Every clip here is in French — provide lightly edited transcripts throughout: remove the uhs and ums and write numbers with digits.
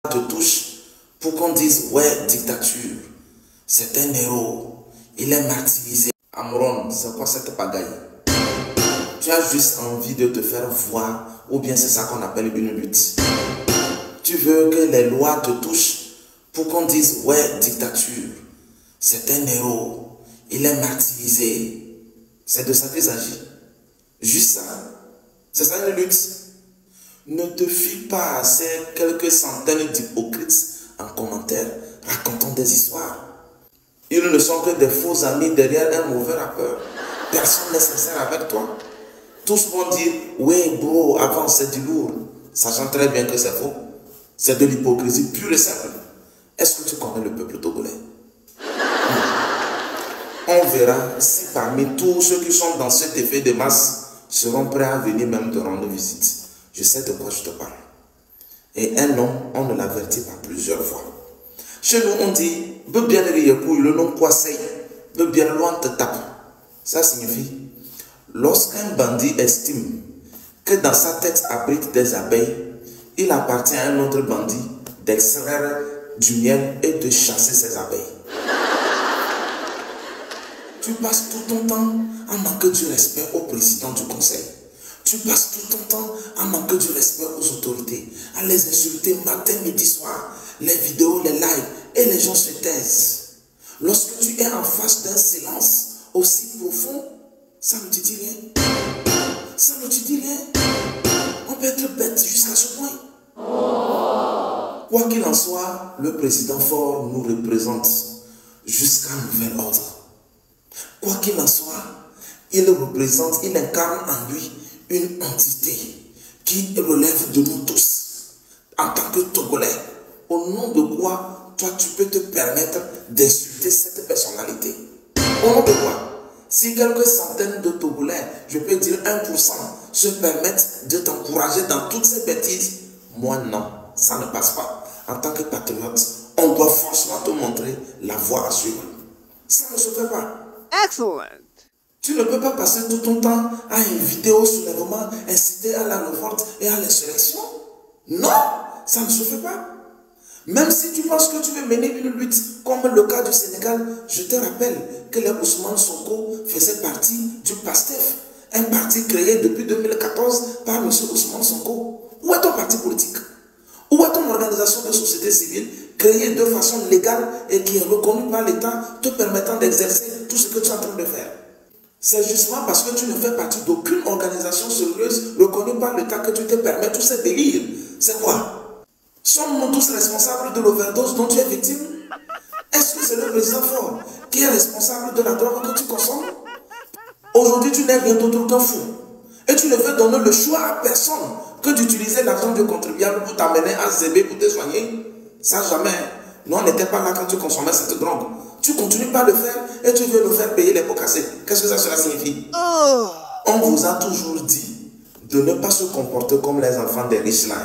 te touche pour qu'on dise ouais, dictature, c'est un héros, il est martyrisé. Amron, c'est quoi cette pagaille? Tu as juste envie de te faire voir, ou bien c'est ça qu'on appelle une lutte. Tu veux que les lois te touchent pour qu'on dise ouais, dictature, c'est un héros, il est martyrisé. C'est de ça qu'il s'agit. Juste ça. C'est ça une lutte. Ne te fie pas à ces quelques centaines d'hypocrites en commentaire racontant des histoires. Ils ne sont que des faux amis derrière un mauvais rappeur. Personne n'est sincère avec toi. Tous vont dire, ouais bro, avant c'est du lourd. Sachant très bien que c'est faux. C'est de l'hypocrisie pure et simple. Est-ce que tu connais le peuple togolais? On verra si parmi tous ceux qui sont dans cet effet de masse seront prêts à venir même te rendre visite. Je sais de quoi je te parle. Et un homme, on ne l'avertit pas plusieurs fois. Chez nous, on dit, bien le nom poisseille, bien loin te tape. Ça signifie, lorsqu'un bandit estime que dans sa tête abrite des abeilles, il appartient à un autre bandit d'extraire du miel et de chasser ces abeilles. Tu passes tout ton temps à manquer du respect au président du conseil. Tu passes tout ton temps à manquer du respect aux autorités, à les insulter matin, midi, soir, les vidéos, les lives, et les gens se taisent. Lorsque tu es en face d'un silence aussi profond, ça ne te dit rien. Ça ne te dit rien. On peut être bête jusqu'à ce point. Quoi qu'il en soit, le président fort nous représente jusqu'à nouvel ordre. Quoi qu'il en soit, il représente, il incarne en lui une entité qui relève de nous tous en tant que Togolais. Au nom de quoi, toi, tu peux te permettre d'insulter cette personnalité? Au nom de quoi? Si quelques centaines de Togolais, je peux dire 1%, se permettent de t'encourager dans toutes ces bêtises, moi non, ça ne passe pas. En tant que patriote, on doit forcément te montrer la voie à suivre. Ça ne se fait pas. Excellent. Tu ne peux pas passer tout ton temps à inviter au soulèvement, inciter à la révolte et à l'insurrection. Non, ça ne se fait pas. Même si tu penses que tu veux mener une lutte, comme le cas du Sénégal, je te rappelle que les Ousmane Sonko faisait partie du PASTEF, un parti créé depuis 2014 par M. Ousmane Sonko. Où est ton parti politique? Où est ton organisation de société civile créée de façon légale et qui est reconnue par l'État, te permettant d'exercer tout ce que tu es en train de faire? C'est justement parce que tu ne fais partie d'aucune organisation sérieuse reconnue par l'État que tu te permets tous ces délires. C'est quoi? Sommes-nous tous responsables de l'overdose dont tu es victime? Est-ce que c'est le président fort qui est responsable de la drogue que tu consommes? Aujourd'hui, tu n'es rien d'autre qu'un fou. Et tu ne veux donner le choix à personne que d'utiliser l'argent du contribuable pour t'amener à Zébé pour te soigner. Ça jamais. Nous, on n'était pas là quand tu consommais cette drogue. Tu continues pas à le faire et tu veux nous faire payer les pots cassés. Qu'est-ce que ça cela signifie? On vous a toujours dit de ne pas se comporter comme les enfants des riches là.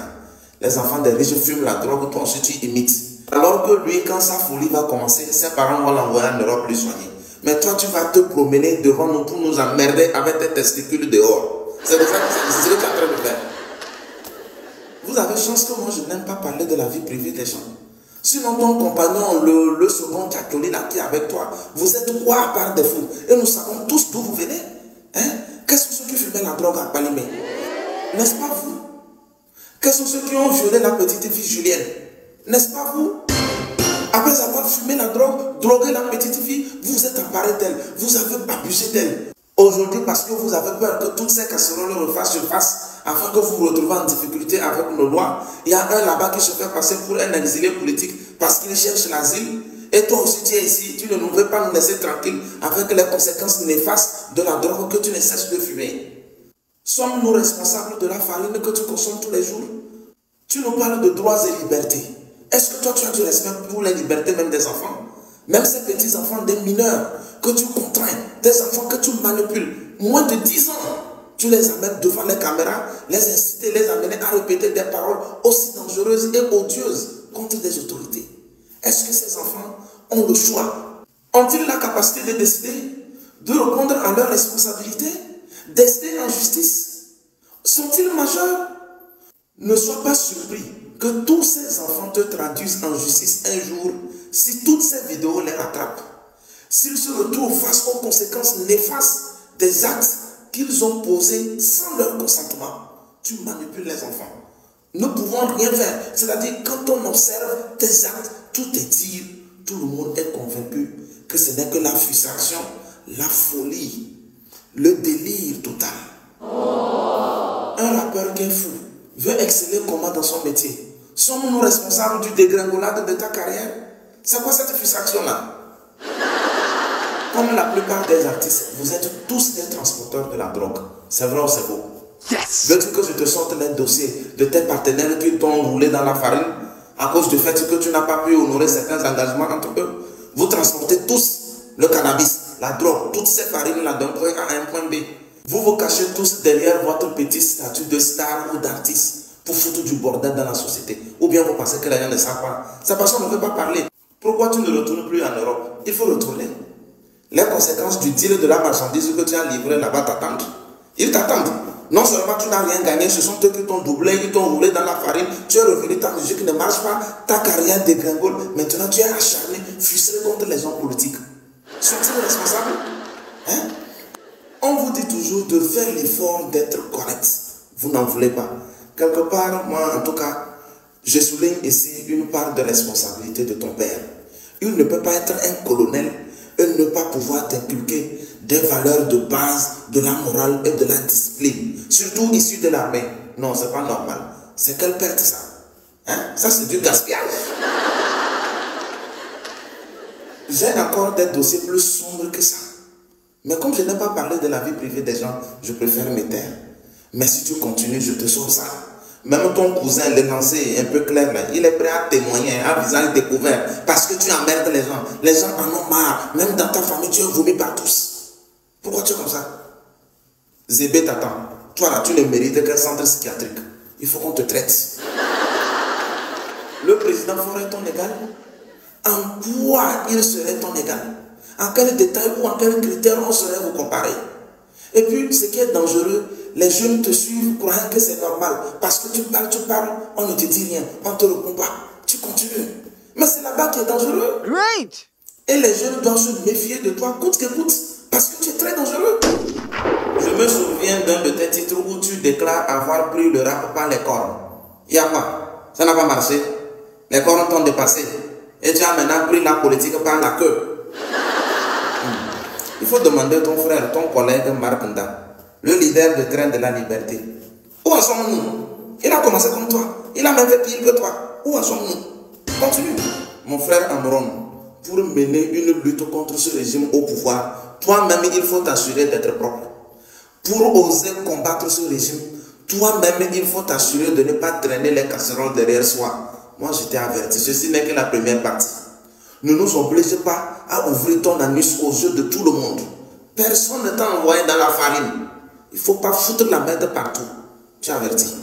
Les enfants des riches fument la drogue, toi aussi tu imites. Alors que lui, quand sa folie va commencer, ses parents vont l'envoyer en Europe lui soigner. Mais toi, tu vas te promener devant nous pour nous emmerder avec tes testicules dehors. C'est ce que tu es en train de faire. Vous avez chance que moi, je n'aime pas parler de la vie privée des gens. Sinon, ton compagnon, le second Tchakoli là qui est avec toi, vous êtes quoi par défaut? Et nous savons tous d'où vous venez. Hein? Quels sont ceux qui fumaient la drogue à Palimé? N'est-ce pas vous? Quels sont ceux qui ont violé la petite fille Julienne? N'est-ce pas vous? Après avoir fumé la drogue, drogué la petite fille, vous vous êtes emparé d'elle, vous avez abusé d'elle. Aujourd'hui, parce que vous avez peur que toutes ces casseroles refassent surface, afin que vous vous retrouviez en difficulté avec nos lois, il y a un là-bas qui se fait passer pour un exilé politique parce qu'il cherche l'asile. Et toi aussi, tu es ici, tu ne nous veux pas nous laisser tranquilles avec les conséquences néfastes de la drogue que tu ne cesses de fumer. Sommes-nous responsables de la farine que tu consommes tous les jours? Tu nous parles de droits et libertés. Est-ce que toi, tu as du respect pour les libertés même des enfants? Même ces petits enfants, des mineurs que tu contrains, des enfants que tu manipules, moins de 10 ans, tu les amènes devant les caméras, les inciter, les amener à répéter des paroles aussi dangereuses et odieuses contre des autorités. Est-ce que ces enfants ont le choix? Ont-ils la capacité de décider, de répondre à leurs responsabilités, d'ester en justice? Sont-ils majeurs? Ne sois pas surpris que tous ces enfants te traduisent en justice un jour si toutes ces vidéos les rattrapent. S'ils se retrouvent face aux conséquences néfastes des actes qu'ils ont posés sans leur consentement, tu manipules les enfants. Nous ne pouvons rien faire. C'est-à-dire, quand on observe tes actes, tout est dit, tout le monde est convaincu que ce n'est que la frustration, la folie, le délire total. Un rappeur qui est fou veut exceller comment dans son métier? Sommes-nous responsables du dégringolade de ta carrière? C'est quoi cette frustration-là? Comme la plupart des artistes, vous êtes tous des transporteurs de la drogue. C'est vrai ou c'est faux? Yes. Veux-tu que je te sorte les dossiers de tes partenaires qui t'ont roulé dans la farine à cause du fait que tu n'as pas pu honorer certains engagements entre eux? Vous transportez tous le cannabis, la drogue, toutes ces farines-là d'un point A à un point B. Vous vous cachez tous derrière votre petit statut de star ou d'artiste pour foutre du bordel dans la société. Ou bien vous pensez que les gens ne savent pas. C'est parce qu'on ne veut pas parler. Pourquoi tu ne retournes plus en Europe? Il faut retourner. Les conséquences du deal de la marchandise que tu as livré là-bas t'attendent. Ils t'attendent. Non seulement tu n'as rien gagné, ce sont eux qui t'ont doublé, qui t'ont roulé dans la farine. Tu es revenu, ta musique ne marche pas, ta carrière dégringole. Maintenant tu es acharné, frustré contre les hommes politiques. Sont-ils responsables? Hein? On vous dit toujours de faire l'effort d'être correct. Vous n'en voulez pas. Quelque part, moi en tout cas, je souligne ici une part de responsabilité de ton père. Il ne peut pas être un colonel et ne pas pouvoir t'inculquer des valeurs de base, de la morale et de la discipline. Surtout issues de l'armée. Non, c'est pas normal. C'est quelle perte ça? Hein? Ça c'est du gaspillage. J'ai encore des dossiers plus sombres que ça. Mais comme je n'ai pas parlé de la vie privée des gens, je préfère me taire. Mais si tu continues, je te sors ça. Même ton cousin, l'énoncé un peu clair, là, il est prêt à témoigner, à visage découvert, parce que tu emmerdes les gens. Les gens en ont marre. Même dans ta famille, tu es vomi par tous. Pourquoi tu es comme ça? Zébé t'attend. Toi là, tu ne mérites qu'un centre psychiatrique. Il faut qu'on te traite. Le président ferait ton égal? En quoi il serait ton égal? En quel détail ou en quel critère on serait vous comparer? Et puis, ce qui est dangereux, les jeunes te suivent croyant que c'est normal. Parce que tu parles, on ne te dit rien, on ne te répond pas. Tu continues. Mais c'est là-bas qui est dangereux. Great! Et les jeunes doivent se méfier de toi, coûte que coûte, parce que tu es très dangereux. Je me souviens d'un de tes titres où tu déclares avoir pris le rap par les cornes. Il y a quoi? Ça n'a pas marché. Les cornes t'ont dépassé. Et tu as maintenant pris la politique par la queue. Il faut demander ton frère, ton collègue Marc Nda, le leader de Train de la Liberté. Où en sommes-nous? Il a commencé comme toi. Il a même fait pire que toi. Où en sommes-nous? Continue. Mon frère Amron, pour mener une lutte contre ce régime au pouvoir, toi-même, il faut t'assurer d'être propre. Pour oser combattre ce régime, toi-même, il faut t'assurer de ne pas traîner les casseroles derrière soi. Moi, je t'ai averti. Ceci n'est que la première partie. Ne nous oblige pas à ouvrir ton anus aux yeux de tout le monde. Personne ne t'a envoyé dans la farine. Il ne faut pas foutre la merde partout. Tu es averti.